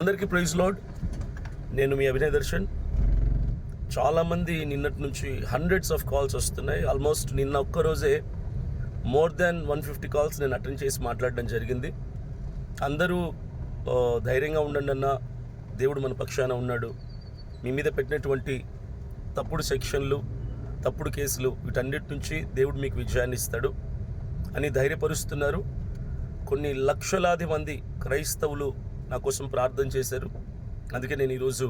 అందరికీ praise lord. నేను మీ అభినయ్ దర్శన్. చాలామంది నిన్నటి నుంచి హండ్రెడ్స్ ఆఫ్ కాల్స్ వస్తున్నాయి. ఆల్మోస్ట్ నిన్న ఒక్కరోజే మోర్ దాన్ 150 కాల్స్ నేను అటెండ్ చేసి మాట్లాడడం జరిగింది. అందరూ ధైర్యంగా ఉండండి అన్న, దేవుడు మన పక్షాన ఉన్నాడు, మీ మీద పెట్టినటువంటి తప్పుడు సెక్షన్లు, తప్పుడు కేసులు, వీటన్నిటి నుంచి దేవుడు మీకు విజయాన్ని ఇస్తాడు అని ధైర్యపరుస్తున్నారు. కొన్ని లక్షలాది మంది క్రైస్తవులు నా కోసం ప్రార్థన చేశారు. అందుకే నేను ఈరోజు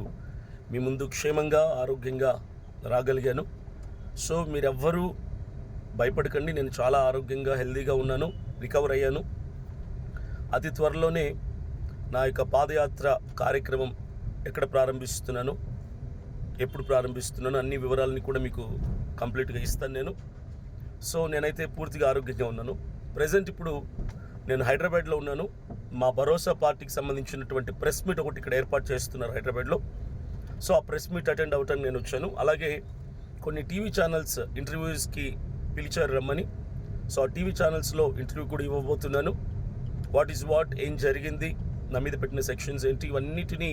మీ ముందు క్షేమంగా ఆరోగ్యంగా రాగలిగాను. సో మీరెవ్వరూ భయపడకండి. నేను చాలా ఆరోగ్యంగా హెల్దీగా ఉన్నాను, రికవర్ అయ్యాను. అతి త్వరలోనే నా యొక్క పాదయాత్ర కార్యక్రమం ఎక్కడ ప్రారంభిస్తున్నాను, ఎప్పుడు ప్రారంభిస్తున్నాను అన్ని వివరాలని కూడా మీకు కంప్లీట్గా ఇస్తాను నేను. సో నేనైతే పూర్తిగా ఆరోగ్యంగా ఉన్నాను. ప్రజెంట్ ఇప్పుడు నేను హైదరాబాద్లో ఉన్నాను. మా భరోసా పార్టీకి సంబంధించినటువంటి ప్రెస్ మీట్ ఒకటి ఇక్కడ ఏర్పాటు చేస్తున్నారు హైదరాబాద్లో. సో ఆ ప్రెస్ మీట్ అటెండ్ అవ్వటానికి నేను వచ్చాను. అలాగే కొన్ని టీవీ ఛానల్స్ ఇంటర్వ్యూస్కి పిలిచారు రమ్మని. సో ఆ టీవీ ఛానల్స్లో ఇంటర్వ్యూ కూడా ఇవ్వబోతున్నాను. వాట్ ఈజ్ వాట్, ఏం జరిగింది, నా మీద పెట్టిన సెక్షన్స్ ఏంటి, ఇవన్నిటినీ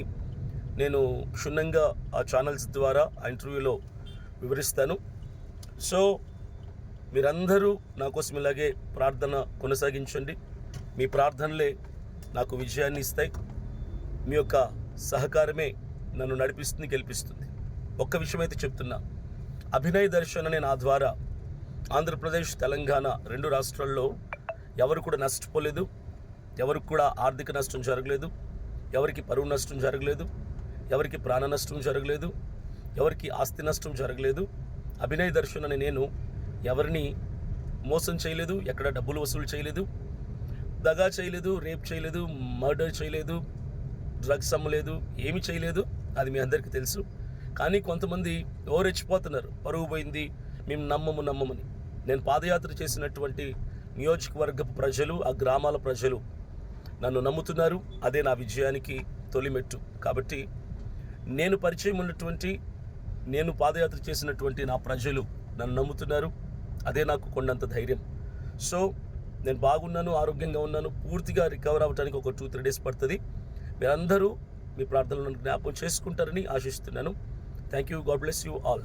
నేను క్షుణ్ణంగా ఆ ఛానల్స్ ద్వారా ఆ ఇంటర్వ్యూలో వివరిస్తాను. సో మీరందరూ నా కోసం ఇలాగే ప్రార్థన కొనసాగించండి. మీ ప్రార్థనలే నాకు విజయాన్ని ఇస్తాయి. మీ యొక్క సహకారమే నన్ను నడిపిస్తుంది, గెలిపిస్తుంది. ఒక్క విషయం అయితే చెప్తున్నా, అభినయ్ దర్శన్ అనే నా ద్వారా ఆంధ్రప్రదేశ్, తెలంగాణ 2 రాష్ట్రాల్లో ఎవరు కూడా నష్టపోలేదు, ఎవరికి కూడా ఆర్థిక నష్టం జరగలేదు, ఎవరికి పరువు నష్టం జరగలేదు, ఎవరికి ప్రాణ నష్టం జరగలేదు, ఎవరికి ఆస్తి నష్టం జరగలేదు. అభినయ్ దర్శన్ అనే నేను ఎవరిని మోసం చేయలేదు, ఎక్కడ డబ్బులు వసూలు చేయలేదు, దగా చేయలేదు, రేప్ చేయలేదు, మర్డర్ చేయలేదు, డ్రగ్స్ అమ్మలేదు, ఏమి చేయలేదు. అది మీ అందరికీ తెలుసు. కానీ కొంతమంది రెచ్చిపోతున్నారు, పరువు పోయింది, మేము నమ్మమని. నేను పాదయాత్ర చేసినటువంటి నియోజకవర్గపు ప్రజలు, ఆ గ్రామాల ప్రజలు నన్ను నమ్ముతున్నారు. అదే నా విజయానికి తొలిమెట్టు. కాబట్టి నేను పరిచయం ఉన్నటువంటి, నేను పాదయాత్ర చేసినటువంటి నా ప్రజలు నన్ను నమ్ముతున్నారు. అదే నాకు కొండంత ధైర్యం. సో నేను బాగున్నాను, ఆరోగ్యంగా ఉన్నాను. పూర్తిగా రికవర్ అవ్వడానికి ఒక 2-3 డేస్ పడుతుంది. మీరందరూ మీ ప్రార్థనలను జ్ఞాపకం చేసుకుంటారని ఆశిస్తున్నాను. Thank you. God bless you all.